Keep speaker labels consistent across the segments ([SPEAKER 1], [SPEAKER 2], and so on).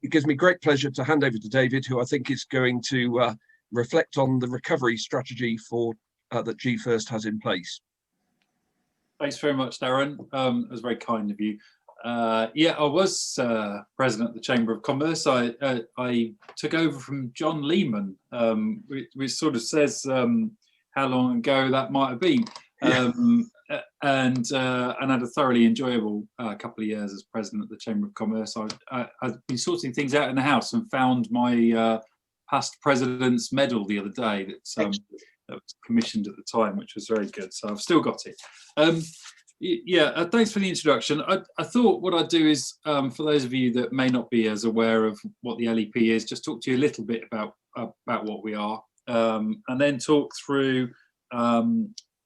[SPEAKER 1] it gives me great pleasure to hand over to David, who I think is going to reflect on the recovery strategy that GFirst has in place.
[SPEAKER 2] Thanks very much, Darren. It was very kind of you. Yeah, I was president of the Chamber of Commerce. I took over from John Leamon, which sort of says how long ago that might have been. And had a thoroughly enjoyable couple of years as president of the Chamber of Commerce. I've been sorting things out in the house and found my past president's medal the other day that was commissioned at the time, which was very good. So I've still got it. Thanks for the introduction. I thought what I'd do is, for those of you that may not be as aware of what the LEP is, just talk to you a little bit about what we are, and then talk through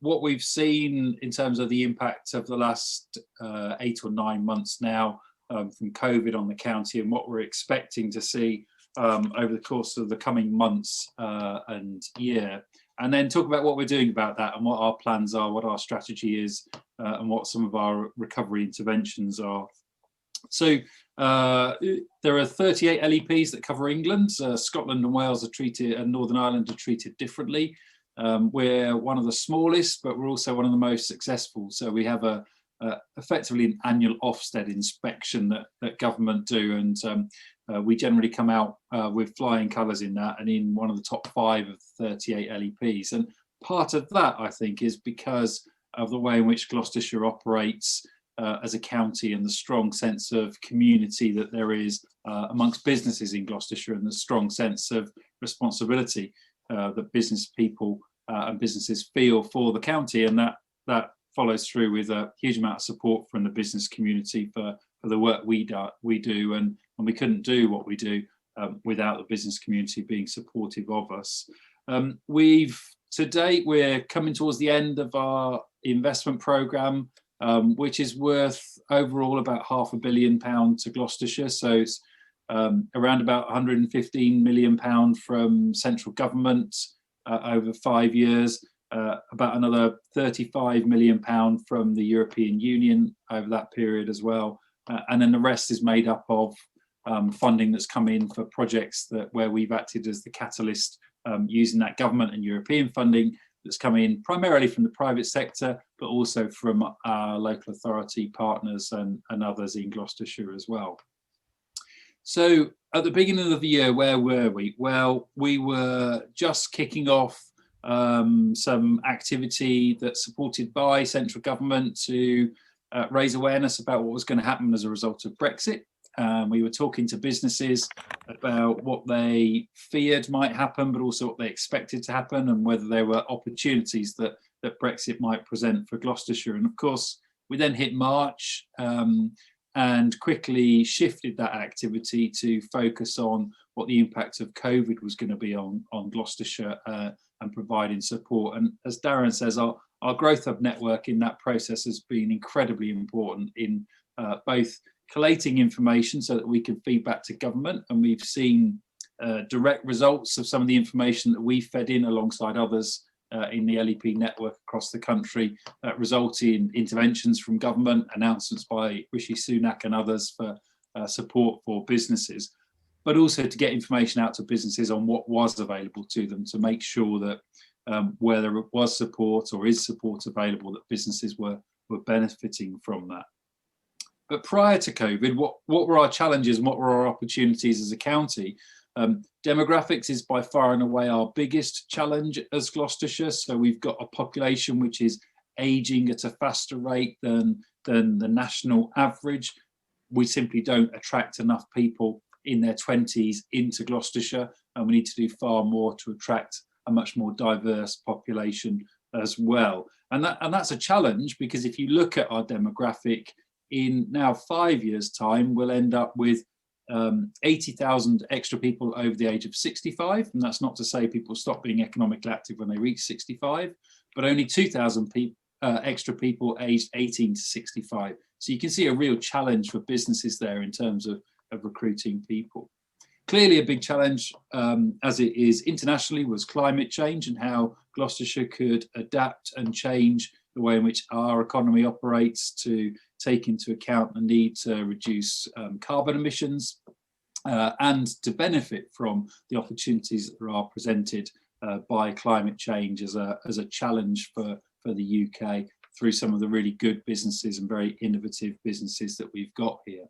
[SPEAKER 2] what we've seen in terms of the impact of the last 8 or 9 months now from COVID on the county, and what we're expecting to see over the course of the coming months and year. And then talk about what we're doing about that and what our plans are, what our strategy is, and what some of our recovery interventions are. So there are 38 LEPs that cover England. Scotland and Wales are treated, and Northern Ireland are treated differently. We're one of the smallest, but we're also one of the most successful. So we have effectively an annual Ofsted inspection that government do, and we generally come out with flying colours in that, and in one of the top 5 of 38 LEPs. And part of that, I think, is because of the way in which Gloucestershire operates as a county, and the strong sense of community that there is amongst businesses in Gloucestershire, and the strong sense of responsibility that business people and businesses feel for the county, and that follows through with a huge amount of support from the business community for the work we do, and we couldn't do what we do without the business community being supportive of us. To date, we're coming towards the end of our investment programme, which is worth overall about £500 million to Gloucestershire. So it's around about £115 million from central government over 5 years, about another £35 million from the European Union over that period as well. And then the rest is made up of funding that's come in for projects where we've acted as the catalyst, using that government and European funding that's come in primarily from the private sector, but also from our local authority partners and others in Gloucestershire as well. So at the beginning of the year, where were we? Well, we were just kicking off some activity that's supported by central government to raise awareness about what was going to happen as a result of Brexit. We were talking to businesses about what they feared might happen, but also what they expected to happen, and whether there were opportunities that Brexit might present for Gloucestershire. And of course, we then hit March and quickly shifted that activity to focus on what the impact of COVID was going to be on Gloucestershire and providing support. And as Darren says, our Growth Hub network in that process has been incredibly important in both collating information so that we can feed back to government, and we've seen direct results of some of the information that we fed in alongside others in the LEP network across the country, result in interventions from government, announcements by Rishi Sunak and others for support for businesses, but also to get information out to businesses on what was available to them, to make sure that where there was support or is support available, that businesses were benefiting from that. But prior to COVID, what were our challenges and what were our opportunities as a county? Demographics is by far and away our biggest challenge as Gloucestershire. So we've got a population which is ageing at a faster rate than the national average. We simply don't attract enough people in their 20s into Gloucestershire, and we need to do far more to attract a much more diverse population as well. And that's a challenge, because if you look at our demographic, in now 5 years' time, we'll end up with 80,000 extra people over the age of 65. And that's not to say people stop being economically active when they reach 65, but only 2,000 extra people aged 18 to 65. So you can see a real challenge for businesses there in terms of recruiting people. Clearly a big challenge, as it is internationally, was climate change and how Gloucestershire could adapt and change the way in which our economy operates to take into account the need to reduce carbon emissions. and to benefit from the opportunities that are presented by climate change as a challenge for the UK through some of the really good businesses and very innovative businesses that we've got here.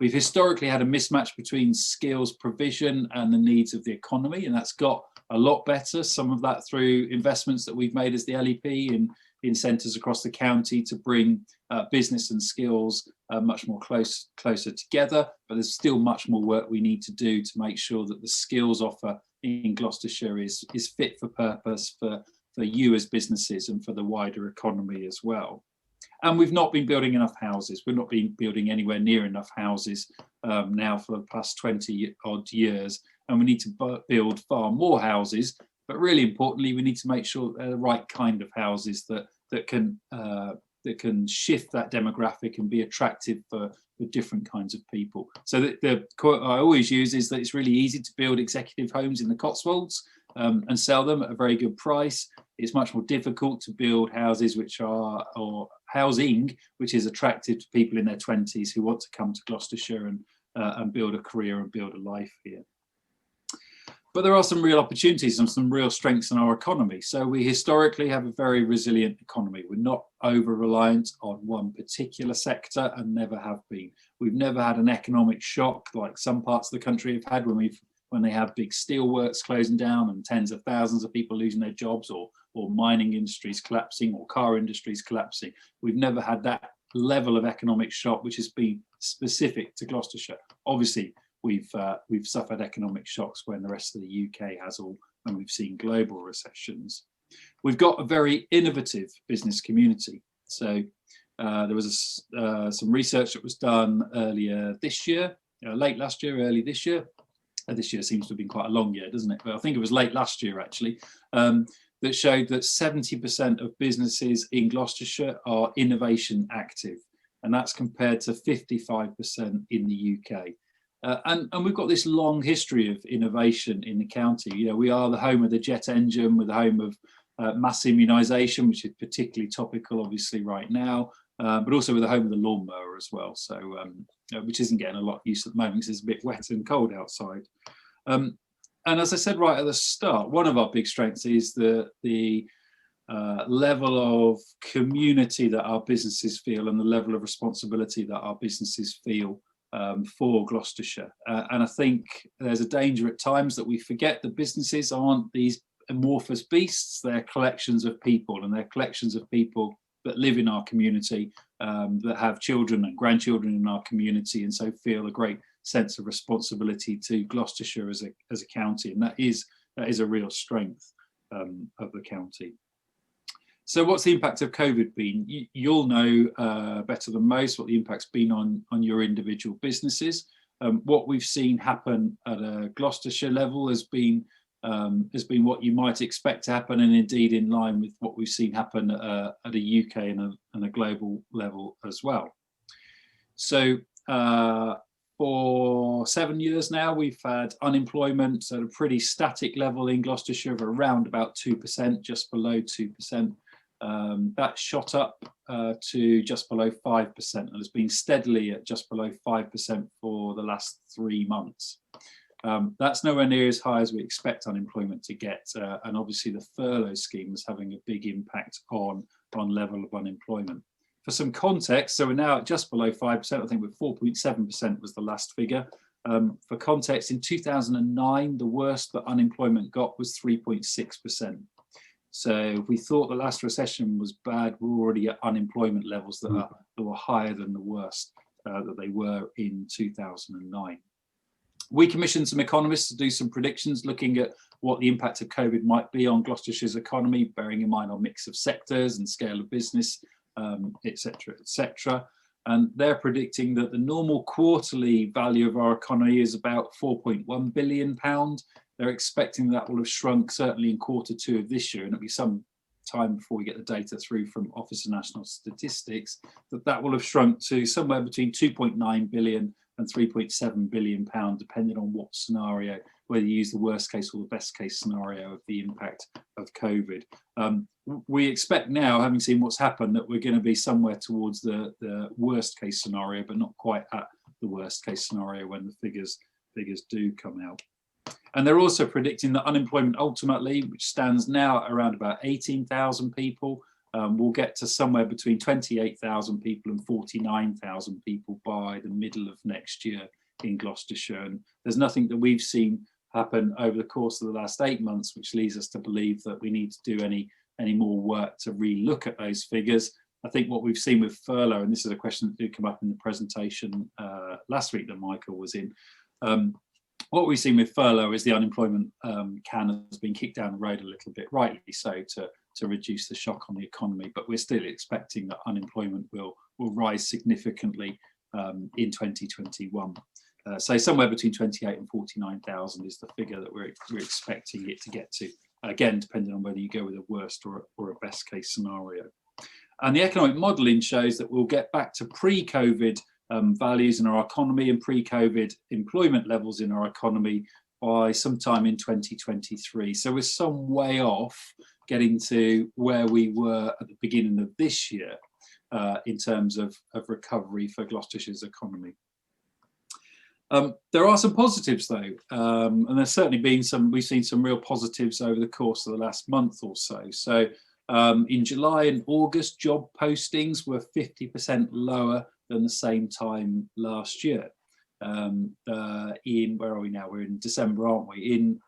[SPEAKER 2] We've historically had a mismatch between skills provision and the needs of the economy, and that's got a lot better. Some of that through investments that we've made as the LEP in centres across the county to bring business and skills much more closer together. But there's still much more work we need to do to make sure that the skills offer in Gloucestershire is fit for purpose for you as businesses and for the wider economy as well. And we've not been building enough houses. We've not been building anywhere near enough houses now for the past 20 odd years. And we need to build far more houses. But really importantly, we need to make sure they're the right kind of houses that can shift that demographic and be attractive for different kinds of people. So the quote I always use is that it's really easy to build executive homes in the Cotswolds and sell them at a very good price. It's much more difficult to build houses or housing which is attractive to people in their 20s who want to come to Gloucestershire and build a career and build a life here. But there are some real opportunities and some real strengths in our economy. So we historically have a very resilient economy. We're not over-reliant on one particular sector and never have been. We've never had an economic shock like some parts of the country have had when they have big steelworks closing down and tens of thousands of people losing their jobs, or mining industries collapsing, or car industries collapsing. We've never had that level of economic shock which has been specific to Gloucestershire. Obviously, we've suffered economic shocks when the rest of the UK has all, and we've seen global recessions. We've got a very innovative business community. So there was some research that was done earlier this year, late last year, early this year. This year seems to have been quite a long year, doesn't it? But I think it was late last year actually, that showed that 70% of businesses in Gloucestershire are innovation active, and that's compared to 55% in the UK. And we've got this long history of innovation in the county. You know, we are the home of the jet engine, we're the home of mass immunisation, which is particularly topical obviously right now, but also we're the home of the lawnmower as well, so which isn't getting a lot of use at the moment because it's a bit wet and cold outside. And as I said right at the start, one of our big strengths is the level of community that our businesses feel and the level of responsibility that our businesses feel for Gloucestershire. And I think there's a danger at times that we forget that businesses aren't these amorphous beasts, they're collections of people, and they're collections of people that live in our community, that have children and grandchildren in our community, and so feel a great sense of responsibility to Gloucestershire as a county, and that is a real strength of the county. So what's the impact of COVID been? You'll know better than most what the impact's been on your individual businesses. What we've seen happen at a Gloucestershire level has been what you might expect to happen, and indeed in line with what we've seen happen at a UK and a global level as well. So for 7 years now, we've had unemployment at a pretty static level in Gloucestershire of around about 2%, just below 2%. That shot up to just below 5% and has been steadily at just below 5% for the last 3 months. That's nowhere near as high as we expect unemployment to get, and obviously the furlough scheme is having a big impact on level of unemployment. For some context, so we're now at just below 5%, I think we're 4.7% was the last figure. For context, in 2009, the worst that unemployment got was 3.6%. So if we thought the last recession was bad, we're already at unemployment levels that were higher than the worst that they were in 2009. We commissioned some economists to do some predictions looking at what the impact of COVID might be on Gloucestershire's economy, bearing in mind our mix of sectors and scale of business, etc., etc. And they're predicting that the normal quarterly value of our economy is about £4.1 billion. They're expecting that will have shrunk certainly in Q2 of this year, and it'll be some time before we get the data through from Office of National Statistics, that will have shrunk to somewhere between 2.9 billion and 3.7 billion pound, depending on what scenario, whether you use the worst case or the best case scenario of the impact of COVID. We expect now, having seen what's happened, that we're going to be somewhere towards the worst case scenario, but not quite at the worst case scenario when the figures figures do come out. And they're also predicting that unemployment ultimately, which stands now at around about 18,000 people, will get to somewhere between 28,000 people and 49,000 people by the middle of next year in Gloucestershire. And there's nothing that we've seen happen over the course of the last 8 months which leads us to believe that we need to do any more work to re-look at those figures. I think what we've seen with furlough, and this is a question that did come up in the presentation last week that Michael was in, what we've seen with furlough is the unemployment can has been kicked down the road a little bit, rightly so, to reduce the shock on the economy, but we're still expecting that unemployment will rise significantly in 2021. So somewhere between 28 and 49,000 is the figure that we're expecting it to get to, again, depending on whether you go with a worst or a best case scenario. And the economic modelling shows that we'll get back to pre-COVID values in our economy and pre-COVID employment levels in our economy by sometime in 2023. So we're some way off getting to where we were at the beginning of this year in terms of recovery for Gloucestershire's economy. There are some positives though, and there's certainly been we've seen some real positives over the course of the last month or so. So in July and August, job postings were 50% lower than the same time last year. Where are we now? We're in December, aren't we? In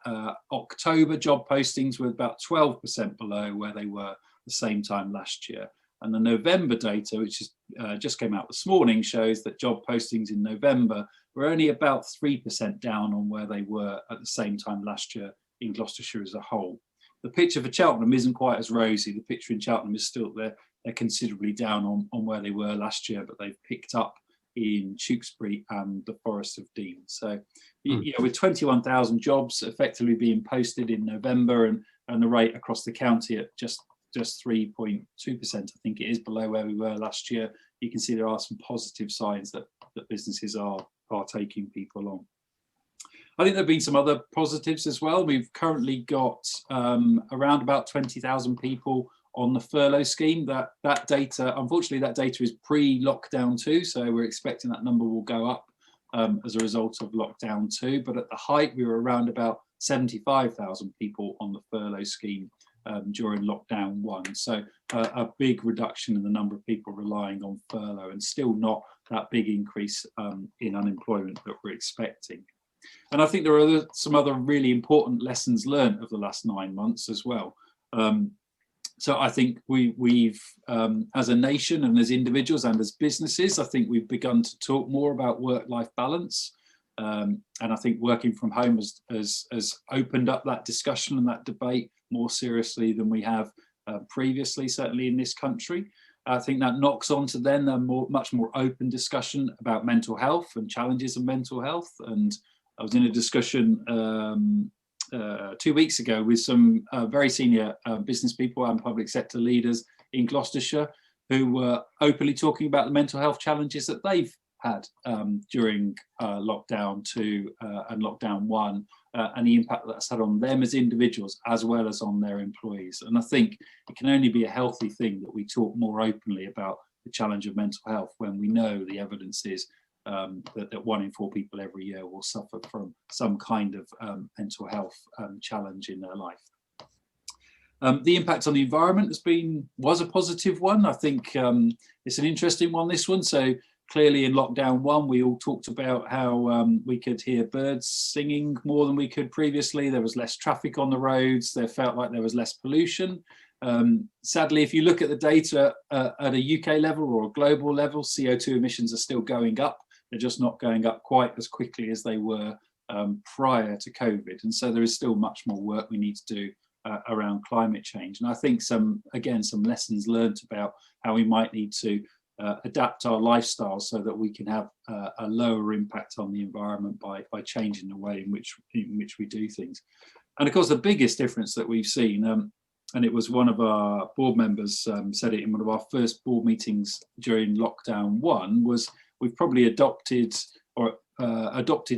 [SPEAKER 2] October, job postings were about 12% below where they were the same time last year. And the November data, which is, just came out this morning, shows that job postings in November were only about 3% down on where they were at the same time last year in Gloucestershire as a whole. The picture for Cheltenham isn't quite as rosy. The picture in Cheltenham is still there. They're considerably down on where they were last year, but they've picked up in Tewkesbury and the Forest of Dean. So, you know, with 21,000 jobs effectively being posted in November and the rate across the county at just 3.2%, I think it is, below where we were last year, you can see there are some positive signs that businesses are taking people on. I think there have been some other positives as well. We've currently got around about 20,000 people on the furlough scheme. That data, unfortunately, that data is pre-lockdown too, so we're expecting that number will go up as a result of lockdown too. But at the height, we were around about 75,000 people on the furlough scheme during lockdown 1. So a big reduction in the number of people relying on furlough, and still not that big increase in unemployment that we're expecting. And I think there are some other really important lessons learned of the last 9 months as well. So I think we've, as a nation and as individuals and as businesses, I think we've begun to talk more about work-life balance. And I think working from home has opened up that discussion and that debate more seriously than we have previously, certainly in this country. I think that knocks on to then a much more open discussion about mental health and challenges of mental health. And I was in a discussion 2 weeks ago with some very senior business people and public sector leaders in Gloucestershire who were openly talking about the mental health challenges that they've had during lockdown 2 and lockdown 1 and the impact that's had on them as individuals as well as on their employees. And I think it can only be a healthy thing that we talk more openly about the challenge of mental health when we know the evidence is that 1 in 4 people every year will suffer from some kind of mental health challenge in their life. The impact on the environment was a positive one. I think it's an interesting one, this one. So clearly in lockdown 1, we all talked about how we could hear birds singing more than we could previously. There was less traffic on the roads. There felt like there was less pollution. Sadly, if you look at the data at a UK level or a global level, CO2 emissions are still going up. They're just not going up quite as quickly as they were prior to COVID. And so there is still much more work we need to do around climate change. And I think some lessons learned about how we might need to adapt our lifestyles so that we can have a lower impact on the environment by changing the way in which we do things. And of course, the biggest difference that we've seen, and it was one of our board members said it in one of our first board meetings during lockdown 1, was we've probably adopted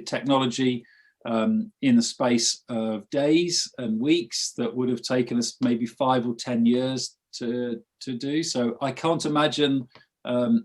[SPEAKER 2] technology in the space of days and weeks that would have taken us maybe 5 or 10 years to do. So I can't imagine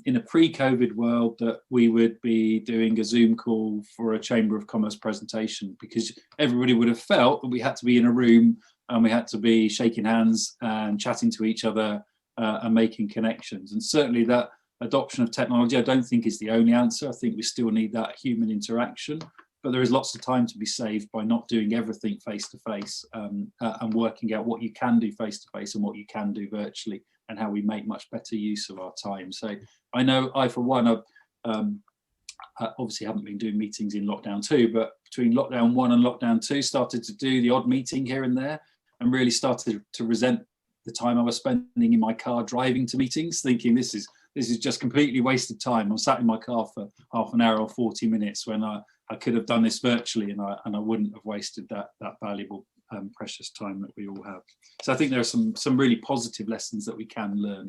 [SPEAKER 2] in a pre-COVID world that we would be doing a Zoom call for a Chamber of Commerce presentation, because everybody would have felt that we had to be in a room and we had to be shaking hands and chatting to each other and making connections. And certainly that adoption of technology, I don't think is the only answer. I think we still need that human interaction, but there is lots of time to be saved by not doing everything face-to-face and working out what you can do face-to-face and what you can do virtually, and how we make much better use of our time. So I know I, for one, obviously haven't been doing meetings in lockdown 2, but between lockdown 1 and lockdown 2, started to do the odd meeting here and there, and really started to resent the time I was spending in my car driving to meetings, thinking this is just completely wasted time. I'm sat in my car for half an hour or 40 minutes when I could have done this virtually, and I wouldn't have wasted that valuable precious time that we all have. So I think there are some really positive lessons that we can learn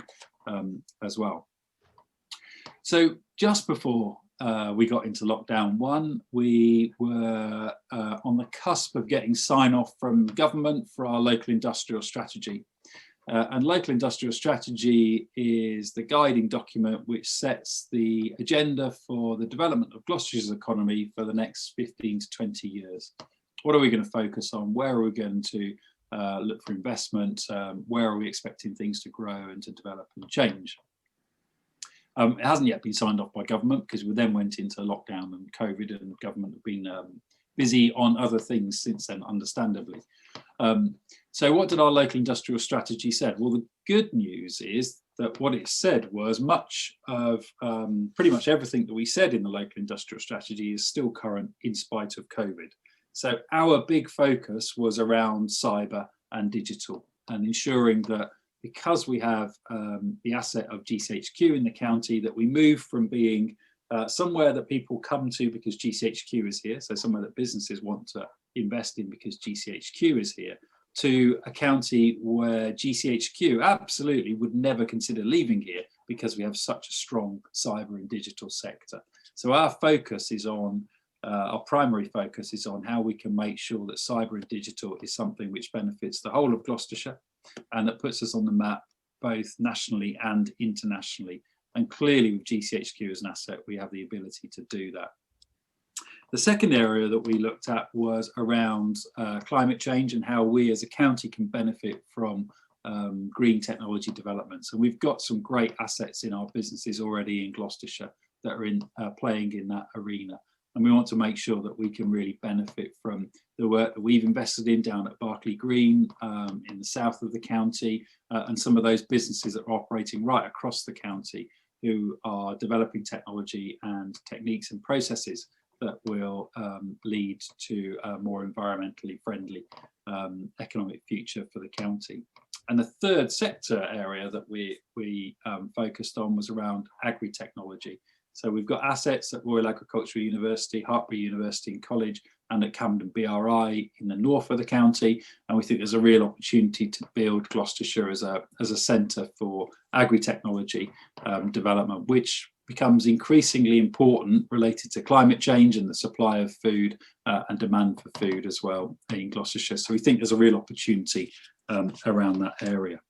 [SPEAKER 2] as well. So just before we got into lockdown 1, we were on the cusp of getting sign-off from government for our local industrial strategy. And local industrial strategy is the guiding document which sets the agenda for the development of Gloucestershire's economy for the next 15 to 20 years. What are we going to focus on? Where are we going to look for investment? Where are we expecting things to grow and to develop and change? It hasn't yet been signed off by government, because we then went into lockdown and COVID, and government have been busy on other things since then, understandably. So what did our local industrial strategy said? Well, the good news is that what it said was much of pretty much everything that we said in the local industrial strategy is still current in spite of COVID. So our big focus was around cyber and digital, and ensuring that because we have the asset of GCHQ in the county, that we move from being somewhere that people come to because GCHQ is here, so somewhere that businesses want to invest in because GCHQ is here, to a county where GCHQ absolutely would never consider leaving here because we have such a strong cyber and digital sector. So our focus is on, our primary focus is on how we can make sure that cyber and digital is something which benefits the whole of Gloucestershire, and that puts us on the map both nationally and internationally. And clearly with GCHQ as an asset, we have the ability to do that. The second area that we looked at was around climate change and how we as a county can benefit from green technology developments. And we've got some great assets in our businesses already in Gloucestershire that are playing in that arena. And we want to make sure that we can really benefit from the work that we've invested in down at Berkeley Green in the south of the county, and some of those businesses that are operating right across the county who are developing technology and techniques and processes that will lead to a more environmentally friendly economic future for the county. And the third sector area that we focused on was around agri-technology. So we've got assets at Royal Agricultural University, Hartpury University and College, and at Camden BRI in the north of the county. And we think there's a real opportunity to build Gloucestershire as a centre for agri-technology development, which becomes increasingly important related to climate change and the supply of food and demand for food as well in Gloucestershire. So we think there's a real opportunity around that area.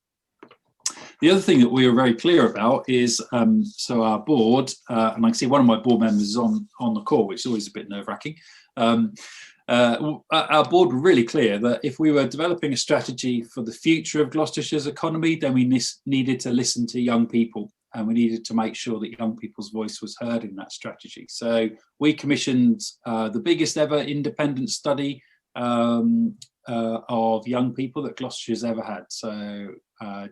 [SPEAKER 2] The other thing that we were very clear about is, so our board, and I can see one of my board members is on the call, which is always a bit nerve-wracking. Our board were really clear that if we were developing a strategy for the future of Gloucestershire's economy, then we needed to listen to young people, and we needed to make sure that young people's voice was heard in that strategy. So we commissioned the biggest ever independent study of young people that Gloucestershire's ever had. So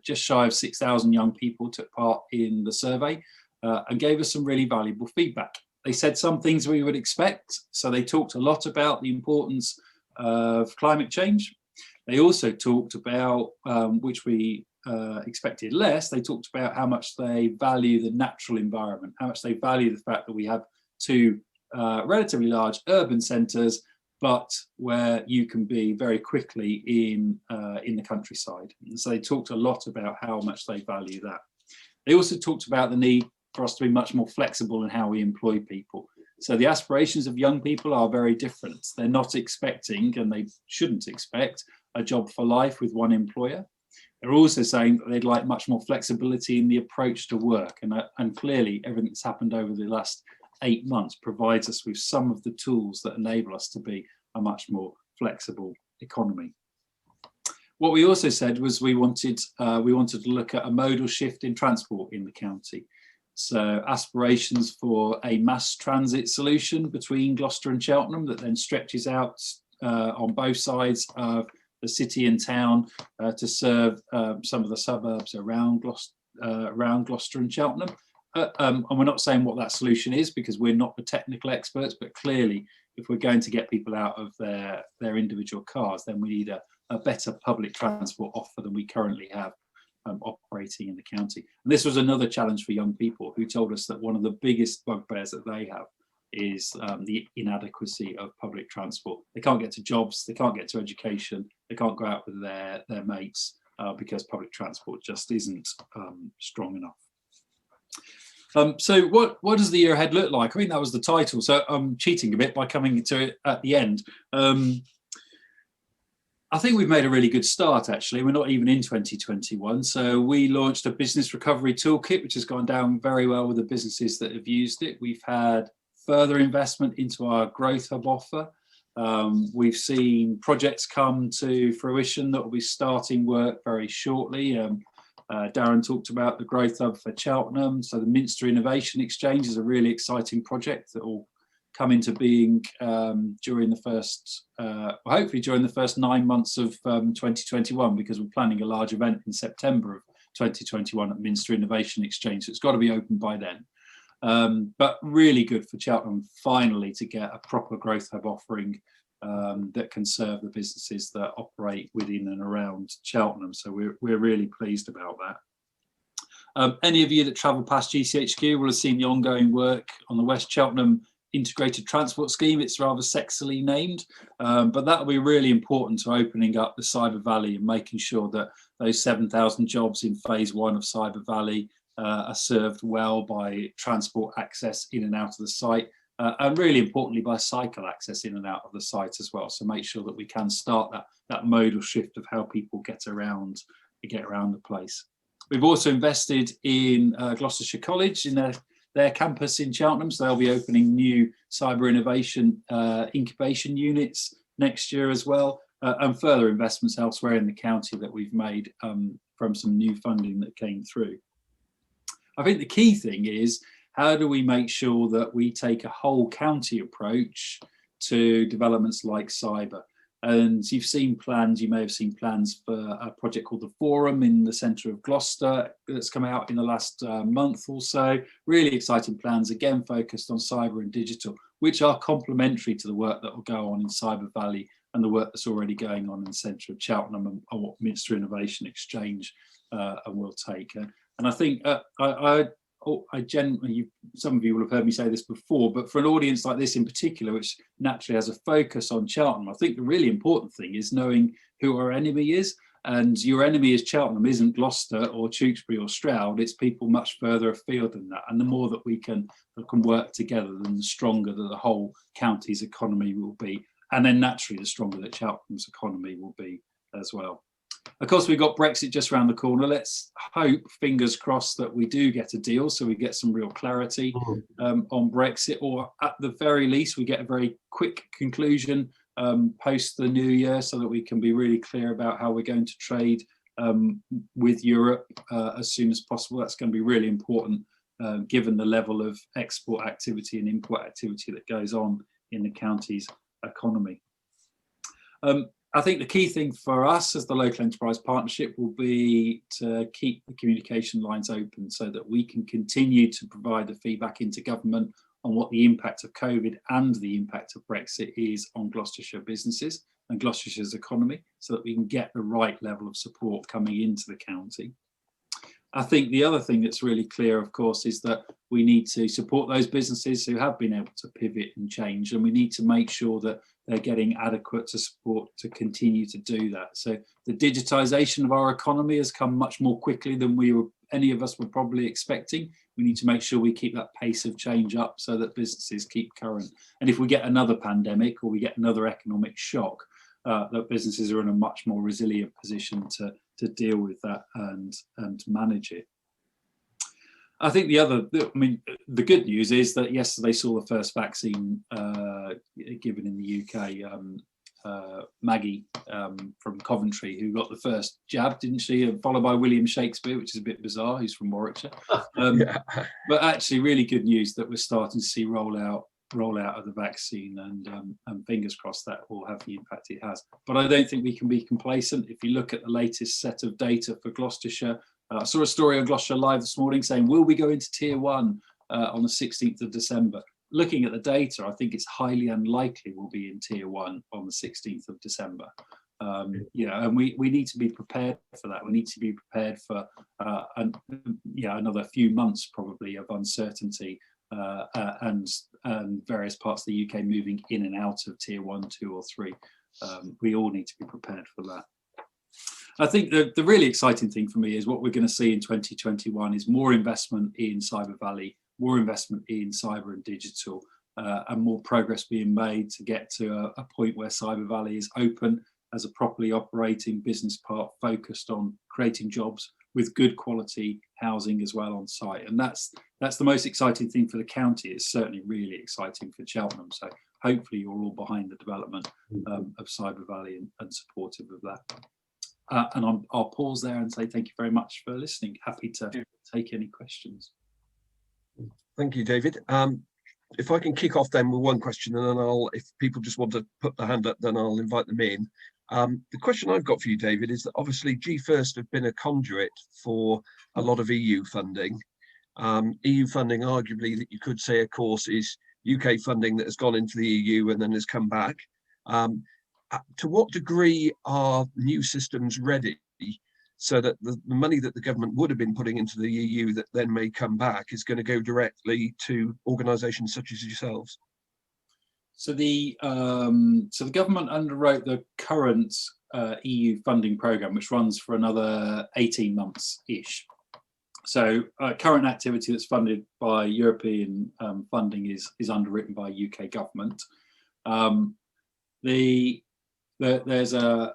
[SPEAKER 2] just shy of 6,000 young people took part in the survey and gave us some really valuable feedback. They said some things we would expect. So they talked a lot about the importance of climate change. They also talked about, which we expected less, they talked about how much they value the natural environment, how much they value the fact that we have two relatively large urban centres, but where you can be very quickly in the countryside. And so they talked a lot about how much they value that. They also talked about the need for us to be much more flexible in how we employ people. So the aspirations of young people are very different. They're not expecting, and they shouldn't expect, a job for life with one employer. They're also saying that they'd like much more flexibility in the approach to work. And clearly everything that's happened over the last 8 months provides us with some of the tools that enable us to be a much more flexible economy. What we also said was we wanted to look at a modal shift in transport in the county. So aspirations for a mass transit solution between Gloucester and Cheltenham that then stretches out on both sides of the city and town to serve some of the suburbs around Gloucester and Cheltenham. And we're not saying what that solution is because we're not the technical experts, but clearly if we're going to get people out of their individual cars, then we need a better public transport offer than we currently have operating in the county. And this was another challenge for young people who told us that one of the biggest bugbears that they have is the inadequacy of public transport. They can't get to jobs, they can't get to education, they can't go out with their mates because public transport just isn't strong enough. So what does the year ahead look like? I mean, that was the title, so I'm cheating a bit by coming to it at the end. I think we've made a really good start, actually. We're not even in 2021. So we launched a business recovery toolkit, which has gone down very well with the businesses that have used it. We've had further investment into our growth hub offer. We've seen projects come to fruition that will be starting work very shortly. Darren talked about the growth hub for Cheltenham. So the Minster Innovation Exchange is a really exciting project that will come into being during the first, hopefully during the first 9 months of 2021, because we're planning a large event in September of 2021 at Minster Innovation Exchange. So it's got to be open by then. But really good for Cheltenham finally to get a proper growth hub offering that can serve the businesses that operate within and around Cheltenham. So we're really pleased about that. Any of you that travel past GCHQ will have seen the ongoing work on the West Cheltenham Integrated Transport Scheme. It's rather sexily named, but that will be really important to opening up the Cyber Valley and making sure that those 7,000 jobs in phase 1 of Cyber Valley are served well by transport access in and out of the site, and really importantly by cycle access in and out of the site as well. So make sure that we can start that modal shift of how people get around the place. We've also invested in Gloucestershire College in their campus in Cheltenham, so they'll be opening new cyber innovation incubation units next year as well, and further investments elsewhere in the county that we've made from some new funding that came through. I think the key thing is, how do we make sure that we take a whole county approach to developments like cyber? And you've seen plans, you may have seen plans for a project called the Forum in the centre of Gloucester that's come out in the last month or so. Really exciting plans, again focused on cyber and digital, which are complementary to the work that will go on in Cyber Valley and the work that's already going on in the centre of Cheltenham and what Minster Innovation Exchange will take. And I think I genuinely, some of you will have heard me say this before, but for an audience like this in particular, which naturally has a focus on Cheltenham, I think the really important thing is knowing who our enemy is. And your enemy is Cheltenham, isn't Gloucester or Tewkesbury or Stroud. It's people much further afield than that. And the more that we can work together, then the stronger that the whole county's economy will be. And then naturally, the stronger that Cheltenham's economy will be as well. Of course, we've got Brexit just around the corner. Let's hope, fingers crossed, that we do get a deal so we get some real clarity on Brexit, or at the very least, we get a very quick conclusion post the new year so that we can be really clear about how we're going to trade with Europe as soon as possible. That's going to be really important given the level of export activity and import activity that goes on in the county's economy. I think the key thing for us as the local enterprise partnership will be to keep the communication lines open so that we can continue to provide the feedback into government on what the impact of COVID and the impact of Brexit is on Gloucestershire businesses and Gloucestershire's economy, so that we can get the right level of support coming into the county. I think the other thing that's really clear, of course, is that we need to support those businesses who have been able to pivot and change, and we need to make sure that they're getting adequate support to continue to do that. So the digitisation of our economy has come much more quickly than any of us were probably expecting. We need to make sure we keep that pace of change up so that businesses keep current. And if we get another pandemic or we get another economic shock, that businesses are in a much more resilient position to deal with that and manage it. I think the good news is that yesterday saw the first vaccine given in the UK. Maggie from Coventry, who got the first jab, didn't she? Followed by William Shakespeare, which is a bit bizarre. He's from Warwickshire.
[SPEAKER 1] Yeah.
[SPEAKER 2] But actually, really good news that we're starting to see rollout of the vaccine, and fingers crossed that will have the impact it has. But I don't think we can be complacent. If you look at the latest set of data for Gloucestershire, I saw a story on Gloucestershire Live this morning saying, will we go into tier 1 on the 16th of December? Looking at the data, I think it's highly unlikely we'll be in tier 1 on the 16th of December. And we need to be prepared for that. We need to be prepared for another few months probably of uncertainty and various parts of the UK moving in and out of tier 1, 2 or 3. We all need to be prepared for that. I think the really exciting thing for me is what we're going to see in 2021 is more investment in Cyber Valley, more investment in cyber and digital, and more progress being made to get to a point where Cyber Valley is open as a properly operating business park focused on creating jobs with good quality housing as well on site. And that's the most exciting thing for the county. It's certainly really exciting for Cheltenham. So hopefully you're all behind the development of Cyber Valley and supportive of that. And I'll pause there and say thank you very much for listening. Happy to take any questions.
[SPEAKER 1] Thank you, David. If I can kick off then with one question, and then if people just want to put their hand up, then I'll invite them in. The question I've got for you, David, is that obviously GFirst have been a conduit for a lot of EU funding. EU funding, arguably, that you could say, of course, is UK funding that has gone into the EU and then has come back. To what degree are new systems ready so that the money that the government would have been putting into the EU that then may come back is going to go directly to organisations such as yourselves?
[SPEAKER 2] So the government underwrote the current EU funding programme, which runs for another 18 months-ish. So current activity that's funded by European funding is underwritten by UK government. There's a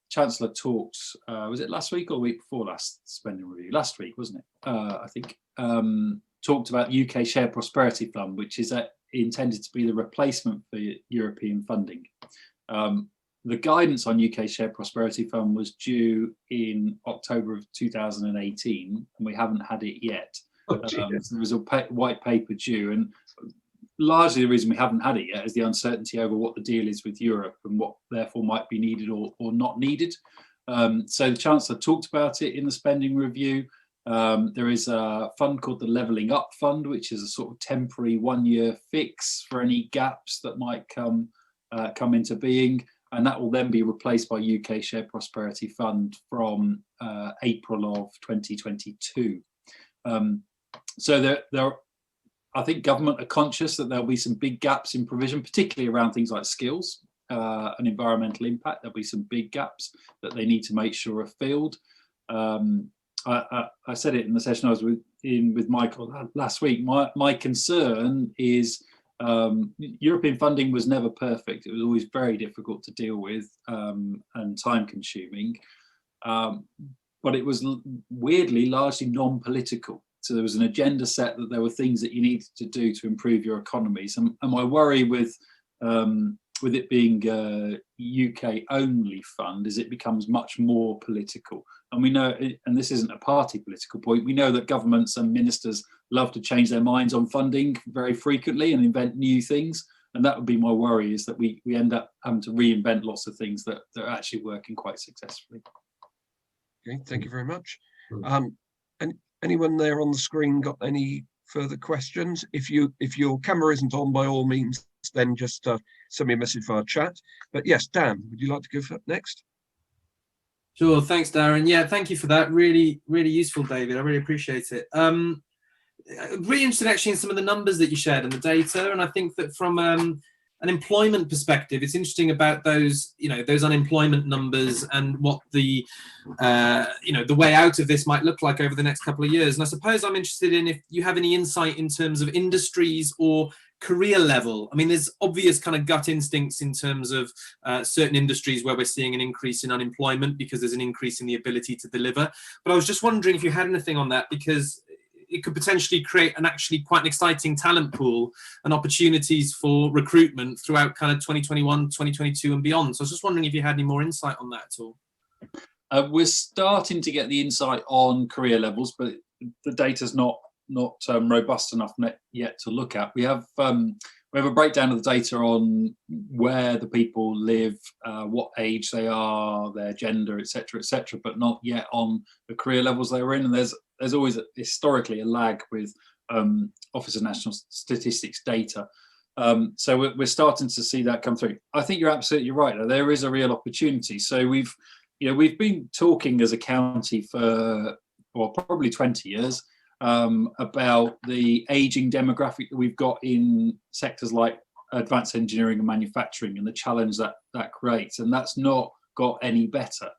[SPEAKER 2] Chancellor talked, was it last week or week before last spending review? Last week, wasn't it? I think talked about UK Shared Prosperity Fund, which is intended to be the replacement for European funding. The guidance on UK Shared Prosperity Fund was due in October of 2018, and we haven't had it yet. So there was a white paper due, and largely the reason we haven't had it yet is the uncertainty over what the deal is with Europe and what therefore might be needed or not needed. So the Chancellor talked about it in the spending review. There is a fund called the Levelling Up Fund, which is a sort of temporary one-year fix for any gaps that might come into being, and that will then be replaced by UK Shared Prosperity Fund from April of 2022. So I think government are conscious that there'll be some big gaps in provision, particularly around things like skills and environmental impact. There'll be some big gaps that they need to make sure are filled. I said it in the session I was with Michael last week. My concern is European funding was never perfect. It was always very difficult to deal with and time consuming, but it was weirdly largely non-political. So there was an agenda set that there were things that you needed to do to improve your economies. And my worry with it being a UK only fund is it becomes much more political. And we know, and this isn't a party political point, we know that governments and ministers love to change their minds on funding very frequently and invent new things. And that would be my worry, is that we end up having to reinvent lots of things that are actually working quite successfully.
[SPEAKER 1] Okay, thank you very much. And anyone there on the screen got any further questions? If your camera isn't on, by all means, then just send me a message via chat. But yes, Dan, would you like to go next?
[SPEAKER 3] Sure, thanks, Darren. Yeah, thank you for that. Really, really useful, David. I really appreciate it. Really interested actually in some of the numbers that you shared and the data. And I think that from an employment perspective, it's interesting about those unemployment numbers and what the way out of this might look like over the next couple of years. And I suppose I'm interested in if you have any insight in terms of industries or career level, I mean, there's obvious kind of gut instincts in terms of certain industries where we're seeing an increase in unemployment because there's an increase in the ability to deliver. But I was just wondering if you had anything on that, because it could potentially create actually quite an exciting talent pool and opportunities for recruitment throughout kind of 2021, 2022 and beyond. So I was just wondering if you had any more insight on that at all.
[SPEAKER 2] We're starting to get the insight on career levels, but the data's not robust enough yet to look at. We have a breakdown of the data on where the people live, what age they are, their gender, etc., but not yet on the career levels they were in. And there's always historically a lag with Office of National Statistics data. So we're starting to see that come through. I think you're absolutely right. There is a real opportunity. So we've been talking as a county for probably 20 years about the aging demographic that we've got in sectors like advanced engineering and manufacturing and the challenge that creates, and that's not got any better.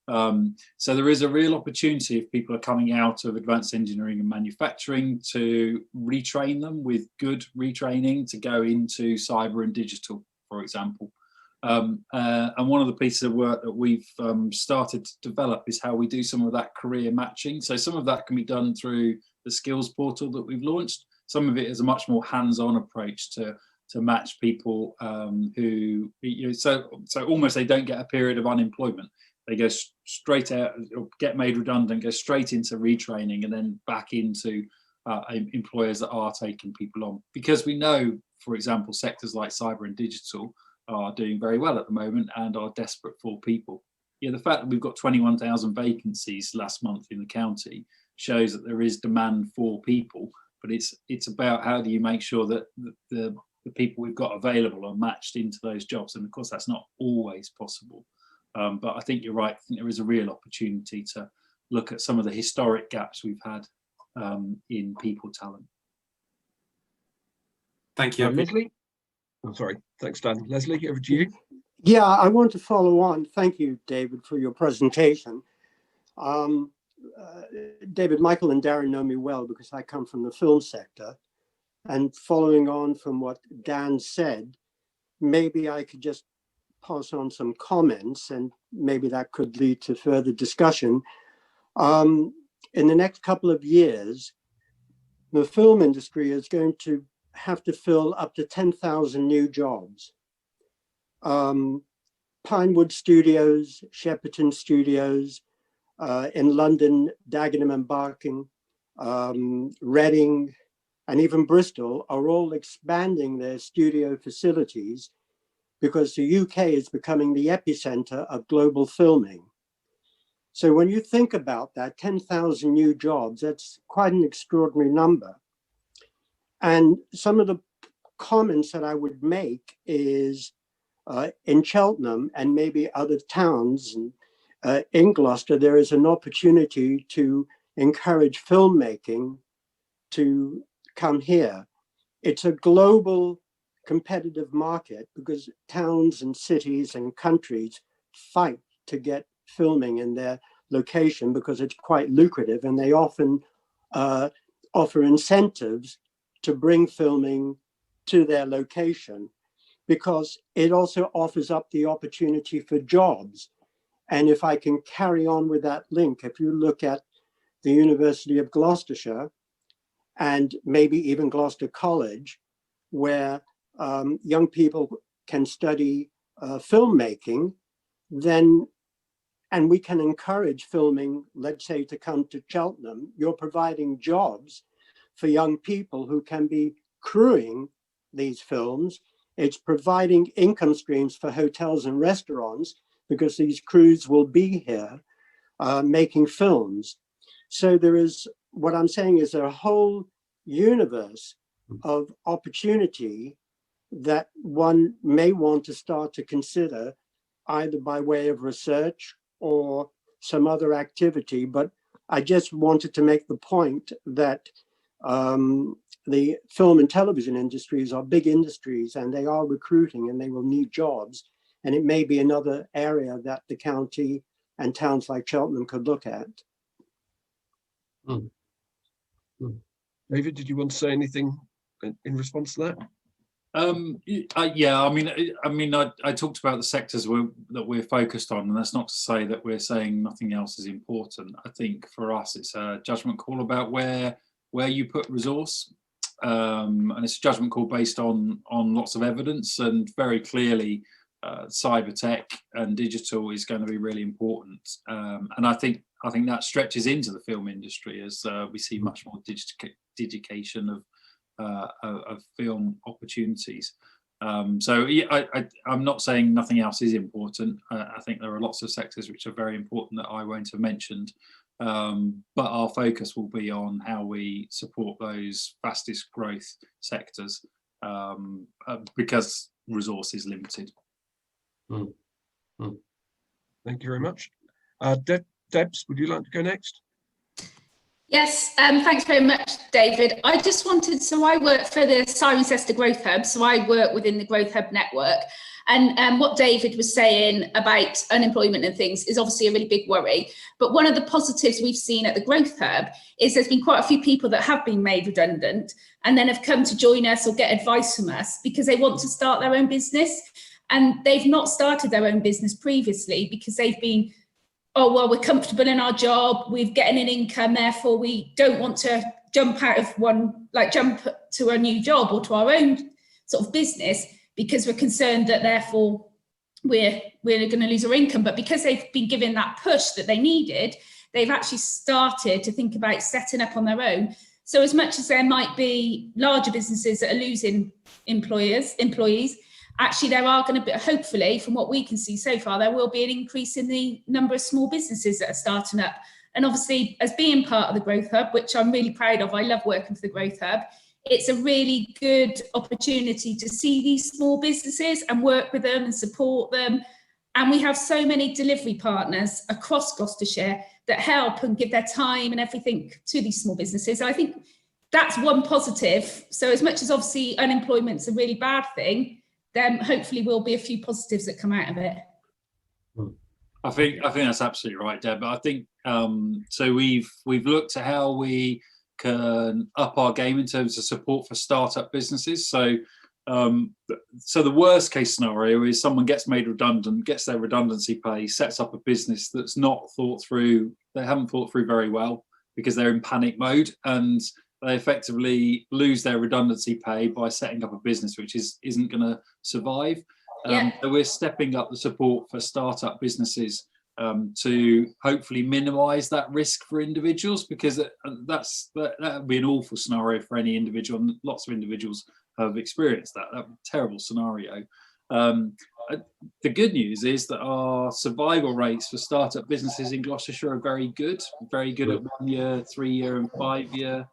[SPEAKER 2] So there is a real opportunity if people are coming out of advanced engineering and manufacturing to retrain them with good retraining to go into cyber and digital, for example. And one of the pieces of work that we've started to develop is how we do some of that career matching. So some of that can be done through the skills portal that we've launched. Some of it is a much more hands-on approach to match people who, so almost they don't get a period of unemployment. They go straight out or get made redundant, go straight into retraining and then back into employers that are taking people on. Because we know, for example, sectors like cyber and digital are doing very well at the moment and are desperate for people. The fact that we've got 21,000 vacancies last month in the county shows that there is demand for people, but it's about how do you make sure that the people we've got available are matched into those jobs, and of course that's not always possible. But I think you're right. I think there is a real opportunity to look at some of the historic gaps we've had in people talent.
[SPEAKER 3] Thank you.
[SPEAKER 1] Leslie? I'm sorry. Thanks, Dan. Leslie, over to you.
[SPEAKER 4] Yeah, I want to follow on. Thank you, David, for your presentation. David, Michael and Darren know me well because I come from the film sector. And following on from what Dan said, maybe I could just pass on some comments and maybe that could lead to further discussion. In the next couple of years, the film industry is going to have to fill up to 10,000 new jobs. Pinewood Studios, Shepperton Studios, in London, Dagenham and Barking, Reading, and even Bristol are all expanding their studio facilities because the UK is becoming the epicenter of global filming. So when you think about that, 10,000 new jobs, that's quite an extraordinary number. And some of the comments that I would make is in Cheltenham and maybe other towns in Gloucester, there is an opportunity to encourage filmmaking to come here. It's a global competitive market because towns and cities and countries fight to get filming in their location because it's quite lucrative, and they often offer incentives to bring filming to their location because it also offers up the opportunity for jobs. And if I can carry on with that link, if you look at the University of Gloucestershire and maybe even Gloucester College, where young people can study filmmaking, then, and we can encourage filming, let's say, to come to Cheltenham, you're providing jobs for young people who can be crewing these films. It's providing income streams for hotels and restaurants because these crews will be here making films. So there is, what I'm saying is a whole universe of opportunity that one may want to start to consider either by way of research or some other activity. But I just wanted to make the point that the film and television industries are big industries and they are recruiting and they will need jobs. And it may be another area that the county and towns like Cheltenham could look at.
[SPEAKER 1] David, did you want to say anything in response to that?
[SPEAKER 2] Yeah, I talked about the sectors that we're focused on, and that's not to say that we're saying nothing else is important. I think for us, it's a judgment call about where you put resource, and it's a judgment call based on lots of evidence, and very clearly, cyber tech and digital is going to be really important. And I think that stretches into the film industry as we see much more digitization of film opportunities. So yeah, I'm not saying nothing else is important. I think there are lots of sectors which are very important that I won't have mentioned, but our focus will be on how we support those fastest growth sectors, because resource is limited.
[SPEAKER 1] Thank you very much. Debs, would you like to go next?
[SPEAKER 5] Yes, thanks very much, David. I just wanted, so I work for the Cirencester Growth Hub, so I work within the Growth Hub network. And what David was saying about unemployment and things is obviously a really big worry. But one of the positives we've seen at the Growth Hub is there's been quite a few people that have been made redundant and then have come to join us or get advice from us because they want to start their own business. And they've not started their own business previously because they've been, oh, well, we're comfortable in our job, we're getting an income, therefore we don't want to jump out of one, like jump to a new job or to our own sort of business because we're concerned that therefore we're going to lose our income. But because they've been given that push that they needed, they've actually started to think about setting up on their own. So as much as there might be larger businesses that are losing employees, actually there are going to be, hopefully from what we can see so far, there will be an increase in the number of small businesses that are starting up. And obviously as being part of the Growth Hub, which I'm really proud of, I love working for the Growth Hub, it's a really good opportunity to see these small businesses and work with them and support them. And we have so many delivery partners across Gloucestershire that help and give their time and everything to these small businesses. I think that's one positive. So as much as obviously unemployment's a really bad thing, then hopefully will be a few positives that come out of it.
[SPEAKER 2] I think that's absolutely right, Deb. I think so. We've looked at how we can up our game in terms of support for startup businesses. So the worst case scenario is someone gets made redundant, gets their redundancy pay, sets up a business that's not thought through. They haven't thought through very well because they're in panic mode and they effectively lose their redundancy pay by setting up a business which isn't going to survive. So we're stepping up the support for startup businesses to hopefully minimise that risk for individuals, because that would be an awful scenario for any individual, and lots of individuals have experienced that terrible scenario. The good news is that our survival rates for startup businesses in Gloucestershire are very good at 1 year, 3 year and 5 year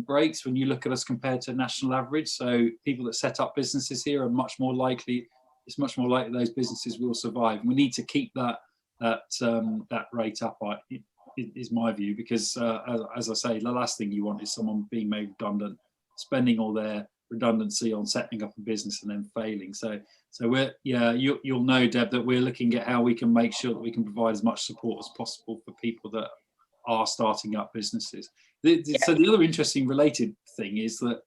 [SPEAKER 2] breaks when you look at us compared to national average. So people that set up businesses here are much more likely those businesses will survive. And we need to keep that rate up, is my view, because as I say, the last thing you want is someone being made redundant, spending all their redundancy on setting up a business and then failing. So you'll know, Deb, that we're looking at how we can make sure that we can provide as much support as possible for people that are starting up businesses. So the other interesting related thing is that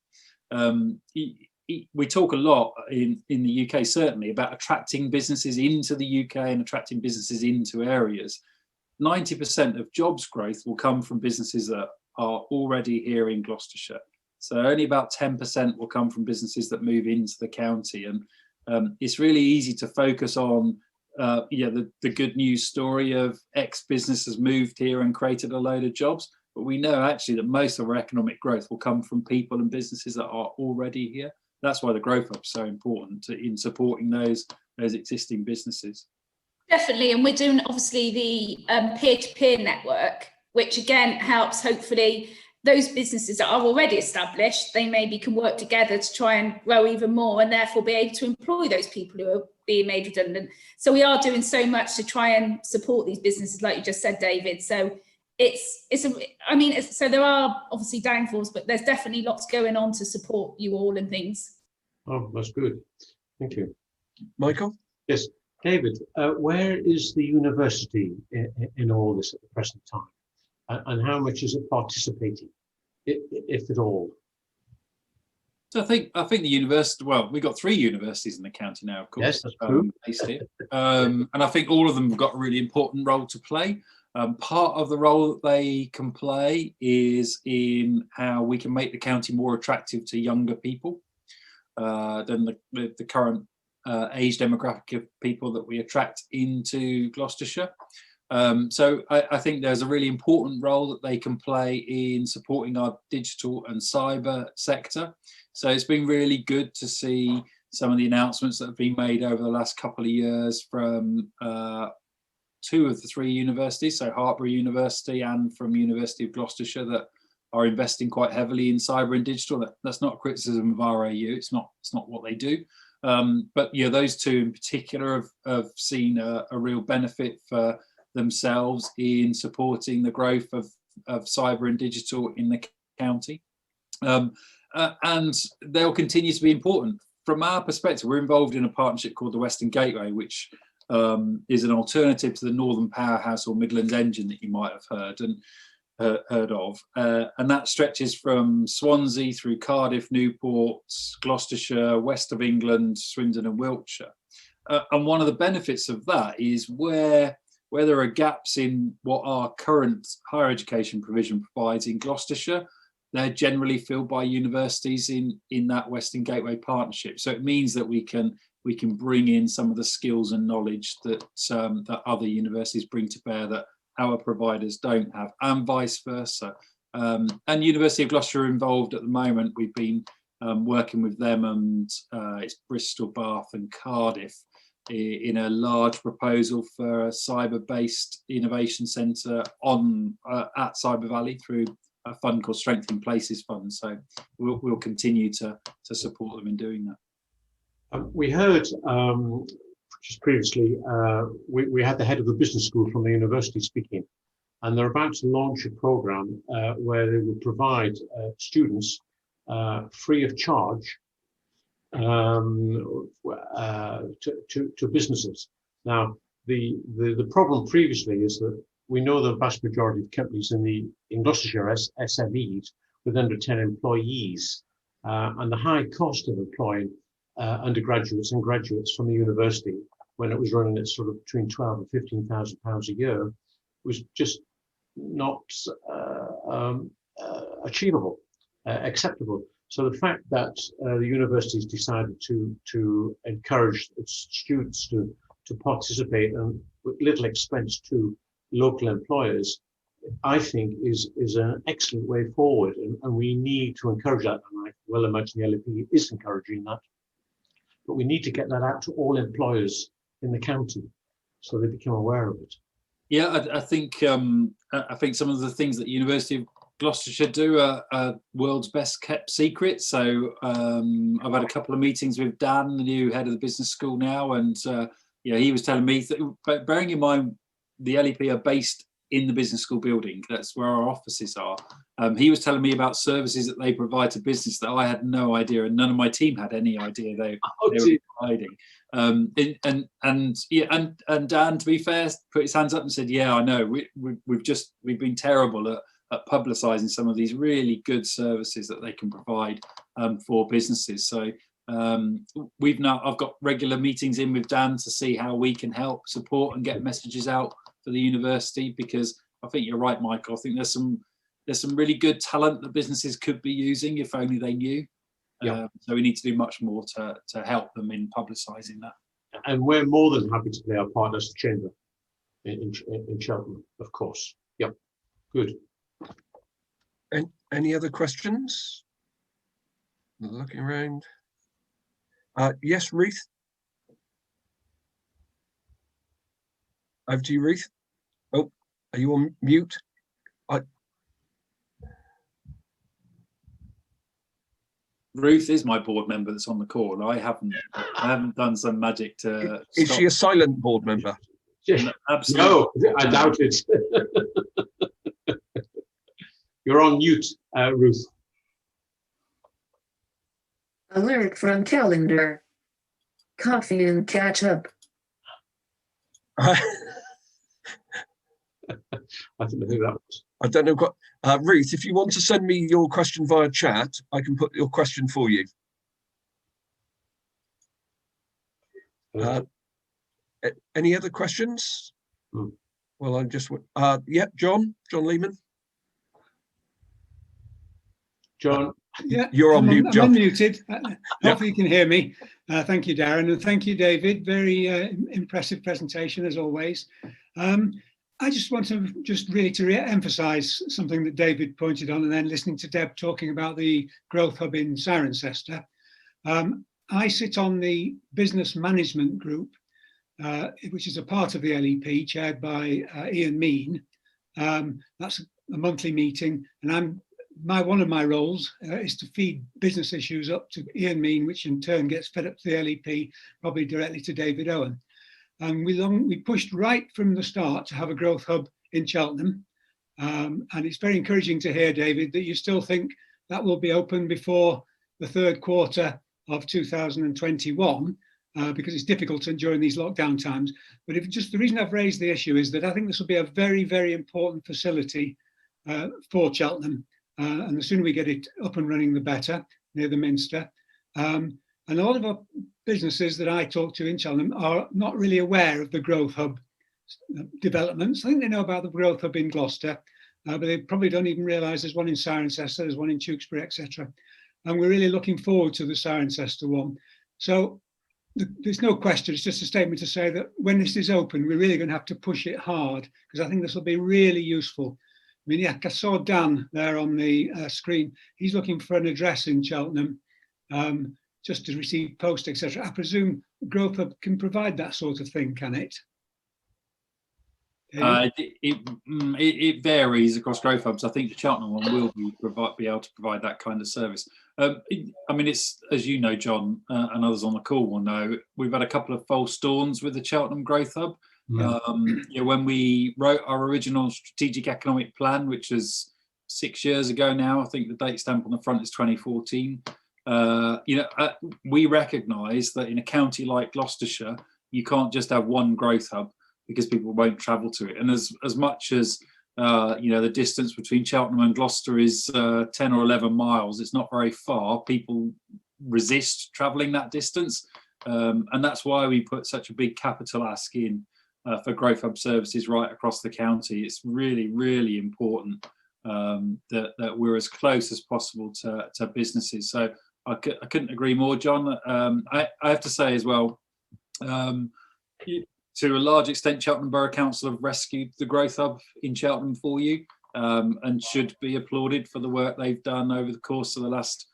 [SPEAKER 2] we talk a lot in the UK, certainly, about attracting businesses into the UK and attracting businesses into areas. 90% of jobs growth will come from businesses that are already here in Gloucestershire. So only about 10% will come from businesses that move into the county. And it's really easy to focus on the good news story of X business has moved here and created a load of jobs. But we know actually that most of our economic growth will come from people and businesses that are already here. That's why the Growth Hub is so important in supporting those existing businesses.
[SPEAKER 5] Definitely, and we're doing obviously the peer-to-peer network, which again helps hopefully those businesses that are already established, they maybe can work together to try and grow even more and therefore be able to employ those people who are being made redundant. So we are doing so much to try and support these businesses, like you just said, David. So so there are obviously downfalls, but there's definitely lots going on to support you all and things.
[SPEAKER 6] Oh, that's good. Thank you.
[SPEAKER 1] Michael?
[SPEAKER 6] Yes. David, where is the university in all this at the present time? And how much is it participating, if at all?
[SPEAKER 2] So I think the university. Well, we've got 3 universities in the county now, of course.
[SPEAKER 6] Yes, that's true.
[SPEAKER 2] Based here, and I think all of them have got a really important role to play. Part of the role that they can play is in how we can make the county more attractive to younger people than the current age demographic of people that we attract into Gloucestershire. So I think there's a really important role that they can play in supporting our digital and cyber sector. So it's been really good to see some of the announcements that have been made over the last couple of years from 2 of the 3 universities, so Hartpury University and from University of Gloucestershire, that are investing quite heavily in cyber and digital. That's not a criticism of RAU, it's not what they do. But yeah, those 2 in particular have seen a real benefit for themselves in supporting the growth of cyber and digital in the county. And they'll continue to be important. From our perspective, we're involved in a partnership called the Western Gateway, which is an alternative to the Northern Powerhouse or Midlands Engine that you might have heard of. And that stretches from Swansea through Cardiff, Newport, Gloucestershire, west of England, Swindon and Wiltshire. And one of the benefits of that is where there are gaps in what our current higher education provision provides in Gloucestershire, they're generally filled by universities in that Western Gateway partnership. So it means that we can bring in some of the skills and knowledge that other universities bring to bear that our providers don't have, and vice versa. And University of Gloucester are involved at the moment. We've been working with them, and it's Bristol, Bath and Cardiff in a large proposal for a cyber-based innovation centre at Cyber Valley through a fund called Strengthening Places Fund. So we'll continue to support them in doing that.
[SPEAKER 6] We heard just previously, we had the head of the business school from the university speaking, and they're about to launch a program where they will provide students free of charge to businesses. Now, the problem previously is that we know the vast majority of companies in Gloucestershire SMEs with under 10 employees, and the high cost of employing undergraduates and graduates from the university when it was running at sort of between 12 and 15,000 pounds a year was just not achievable, acceptable. So the fact that the universities decided to encourage its students to participate and with little expense to local employers, I think is an excellent way forward, and we need to encourage that. And I well imagine the LEP is encouraging that. But we need to get that out to all employers in the county so they become aware of it.
[SPEAKER 2] Yeah, I think some of the things that University of Gloucestershire do are world's best kept secret. So I've had a couple of meetings with Dan, the new head of the business school now, and he was telling me that, bearing in mind the LEP are based in the business school building, that's where our offices are. He was telling me about services that they provide to business that I had no idea, and none of my team had any idea they were providing. And Dan, to be fair, put his hands up and said, "Yeah, I know. We've been terrible at publicising some of these really good services that they can provide for businesses." So I've got regular meetings in with Dan to see how we can help support and get messages out for the university, because I think you're right, Michael. I think there's some really good talent that businesses could be using if only they knew.
[SPEAKER 6] Yeah.
[SPEAKER 2] So we need to do much more to help them in publicising that.
[SPEAKER 6] And we're more than happy to play our part as the chamber in Sheldon, of course. Yep. Good.
[SPEAKER 1] And any other questions? Looking around. Yes, Ruth. Over to you, Ruth. Oh, are you on mute?
[SPEAKER 2] Ruth is my board member that's on the call. I haven't done some magic to.
[SPEAKER 1] Is she a silent board member?
[SPEAKER 2] Absolutely.
[SPEAKER 6] No, I doubt it. You're on mute, Ruth.
[SPEAKER 7] Alert from calendar. Coffee and catch up.
[SPEAKER 6] I don't know who that was.
[SPEAKER 1] I don't know. Ruth, if you want to send me your question via chat, I can put your question for you. Any other questions?
[SPEAKER 6] Hmm.
[SPEAKER 1] Well, I'm just, yeah, John Leamon.
[SPEAKER 6] John,
[SPEAKER 8] Yeah,
[SPEAKER 1] You're on mute, John.
[SPEAKER 8] I'm unmuted. Hopefully you can hear me. Thank you, Darren, and thank you, David. Very impressive presentation, as always. I just want to really to re-emphasize something that David pointed on, and then listening to Deb talking about the Growth Hub in Cirencester. I sit on the Business Management Group, which is a part of the LEP, chaired by Ian Mean. That's a monthly meeting, and one of my roles is to feed business issues up to Ian Mean, which in turn gets fed up to the LEP, probably directly to David Owen. And we pushed right from the start to have a growth hub in Cheltenham. And it's very encouraging to hear, David, that you still think that will be open before the third quarter of 2021, because it's difficult during these lockdown times. But the reason I've raised the issue is that I think this will be a very, very important facility for Cheltenham. And the sooner we get it up and running, the better, near the Minster. And a lot of our businesses that I talk to in Cheltenham are not really aware of the Growth Hub developments. I think they know about the Growth Hub in Gloucester, but they probably don't even realise there's one in Cirencester, there's one in Tewkesbury, etc. And we're really looking forward to the Cirencester one. So there's no question, it's just a statement to say that when this is open, we're really going to have to push it hard, because I think this will be really useful. I mean, yeah, I saw Dan there on the screen. He's looking for an address in Cheltenham, just to receive post, etc. I presume Growth Hub can provide that sort of thing, can it?
[SPEAKER 2] It varies across growth hubs. I think the Cheltenham one will be able to provide that kind of service. I mean, it's, as you know, John, and others on the call will know, we've had a couple of false dawns with the Cheltenham Growth Hub. Yeah. When we wrote our original strategic economic plan, which was 6 years ago now, I think the date stamp on the front is 2014. We recognise that in a county like Gloucestershire, you can't just have one growth hub because people won't travel to it. And as much as the distance between Cheltenham and Gloucester is 10 or 11 miles, it's not very far. People resist travelling that distance, and that's why we put such a big capital ask in for growth hub services right across the county. It's really, really important that we're as close as possible to businesses. So I couldn't agree more, John. I have to say as well, to a large extent, Cheltenham Borough Council have rescued the Growth Hub in Cheltenham for you, and should be applauded for the work they've done over the course of the last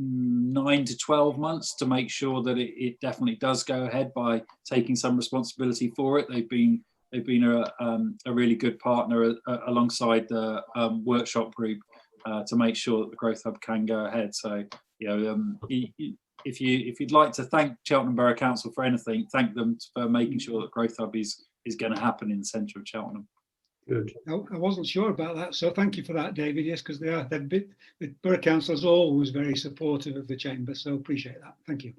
[SPEAKER 2] 9 to 12 months to make sure that it definitely does go ahead by taking some responsibility for it. They've been a really good partner alongside the workshop group to make sure that the Growth Hub can go ahead. So, if you'd like to thank Cheltenham Borough Council for anything, thank them for making sure that Growth Hub is going to happen in the centre of Cheltenham.
[SPEAKER 6] good.
[SPEAKER 8] I wasn't sure about that, so thank you for that, David. Yes, because the Borough Council is always very supportive of the Chamber, so appreciate that. Thank you.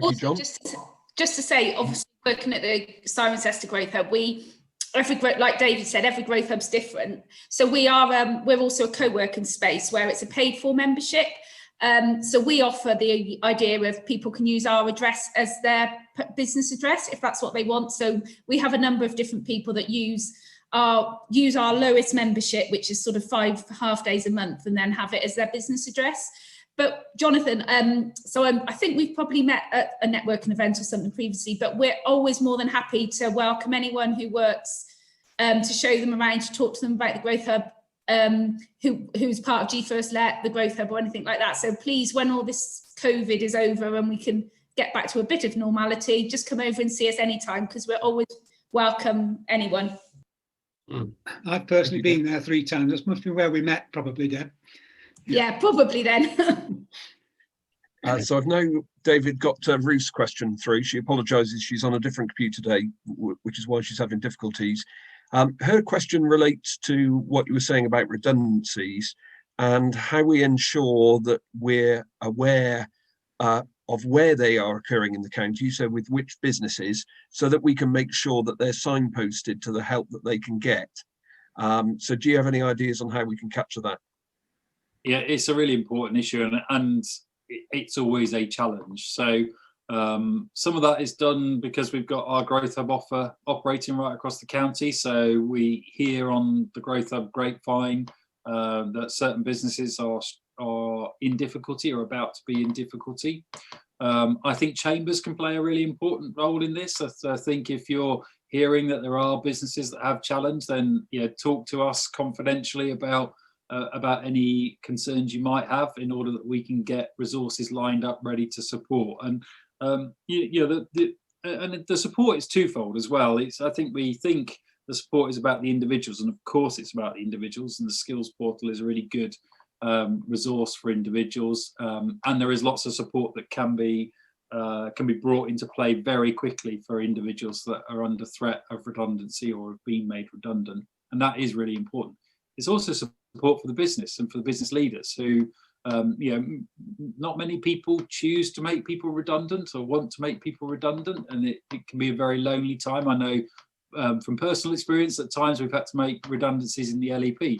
[SPEAKER 1] Thank you, John.
[SPEAKER 5] Just to say, obviously, working at the Cirencester Growth Hub, like David said, every growth hub's different. So we're also a co-working space where it's a paid for membership. So we offer the idea of people can use our address as their business address if that's what they want. So we have a number of different people that use our lowest membership, which is sort of 5 half days a month, and then have it as their business address. But Jonathan, I think we've probably met at a networking event or something previously, but we're always more than happy to welcome anyone who works to show them around, to talk to them about the Growth Hub, who's part of G1st Let, the Growth Hub or anything like that. So please, when all this COVID is over and we can get back to a bit of normality, just come over and see us anytime, because we're always welcome anyone.
[SPEAKER 8] I've personally been there 3 times. This must be where we met, probably, Deb.
[SPEAKER 5] Yeah, probably then.
[SPEAKER 1] So I've now, David, got Ruth's question through. She apologises, she's on a different computer today, which is why she's having difficulties. Her question relates to what you were saying about redundancies and how we ensure that we're aware of where they are occurring in the county, so with which businesses, so that we can make sure that they're signposted to the help that they can get. So do you have any ideas on how we can capture that? Yeah,
[SPEAKER 2] it's a really important issue, and it's always a challenge. So Some of that is done because we've got our Growth Hub offer operating right across the county. So we hear on the Growth Hub grapevine that certain businesses are in difficulty or about to be in difficulty. I think chambers can play a really important role in this. I think if you're hearing that there are businesses that have challenge, then talk to us confidentially about any concerns you might have, in order that we can get resources lined up ready to support. And the support is twofold as well. I think we think the support is about the individuals, and of course it's about the individuals, and the skills portal is a really good resource for individuals, and there is lots of support that can be brought into play very quickly for individuals that are under threat of redundancy or have been made redundant, and that is really important. It's also support for the business and for the business leaders who, not many people choose to make people redundant or want to make people redundant, and it can be a very lonely time. I know from personal experience, at times we've had to make redundancies in the LEP,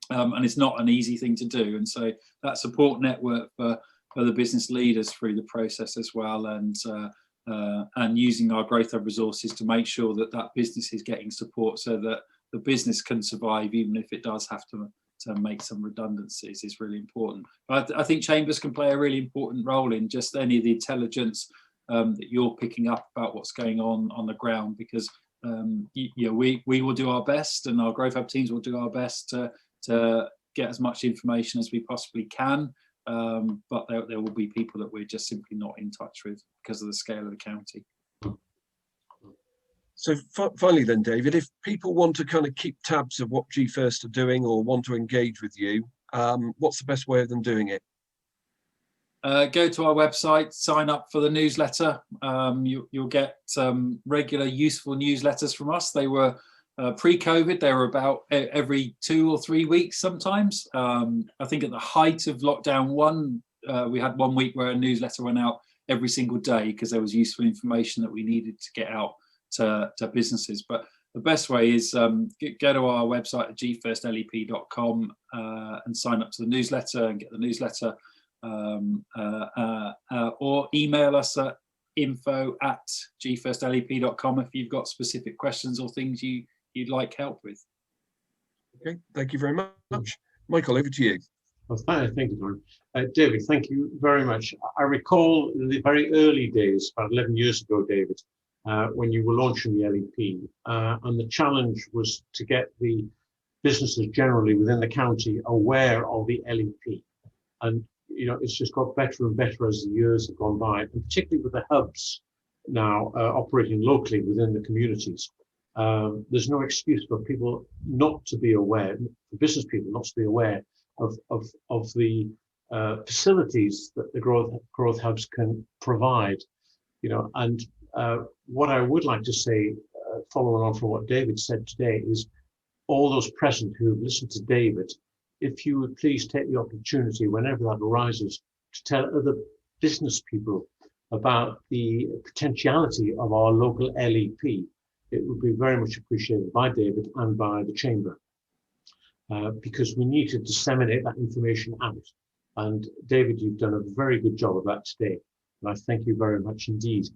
[SPEAKER 2] and it's not an easy thing to do. And so that support network for the business leaders through the process as well, and using our Growth Hub resources to make sure that that business is getting support so that the business can survive, even if it does have to make some redundancies, is really important. But I think chambers can play a really important role in just any of the intelligence that you're picking up about what's going on the ground, because we will do our best, and our Growth Hub teams will do our best to get as much information as we possibly can, but there will be people that we're just simply not in touch with because of the scale of the county.
[SPEAKER 1] So finally then, David, if people want to kind of keep tabs of what GFirst are doing or want to engage with you, what's the best way of them doing it?
[SPEAKER 2] Go to our website, sign up for the newsletter. You'll get regular useful newsletters from us. They were pre-COVID, they were about every 2 or 3 weeks sometimes. I think at the height of lockdown 1, we had 1 week where a newsletter went out every single day because there was useful information that we needed to get out to businesses. But the best way is go to our website at gfirstlep.com and sign up to the newsletter and get the newsletter, or email us at info@gfirstlep.com if you've got specific questions or things you'd like help with.
[SPEAKER 1] Okay, thank you very much. Michael, over to you.
[SPEAKER 6] Well, thank you, Darren. David, thank you very much. I recall in the very early days, about 11 years ago, David, when you were launching the LEP, and the challenge was to get the businesses generally within the county aware of the LEP. And it's just got better and better as the years have gone by, and particularly with the hubs now operating locally within the communities. There's no excuse for people not to be aware, for business people not to be aware of the facilities that the growth hubs can provide. And what I would like to say, following on from what David said today, is all those present who have listened to David, if you would please take the opportunity whenever that arises to tell other business people about the potentiality of our local LEP. It would be very much appreciated by David and by the Chamber, because we need to disseminate that information out. And David, you've done a very good job of that today. And I thank you very much indeed.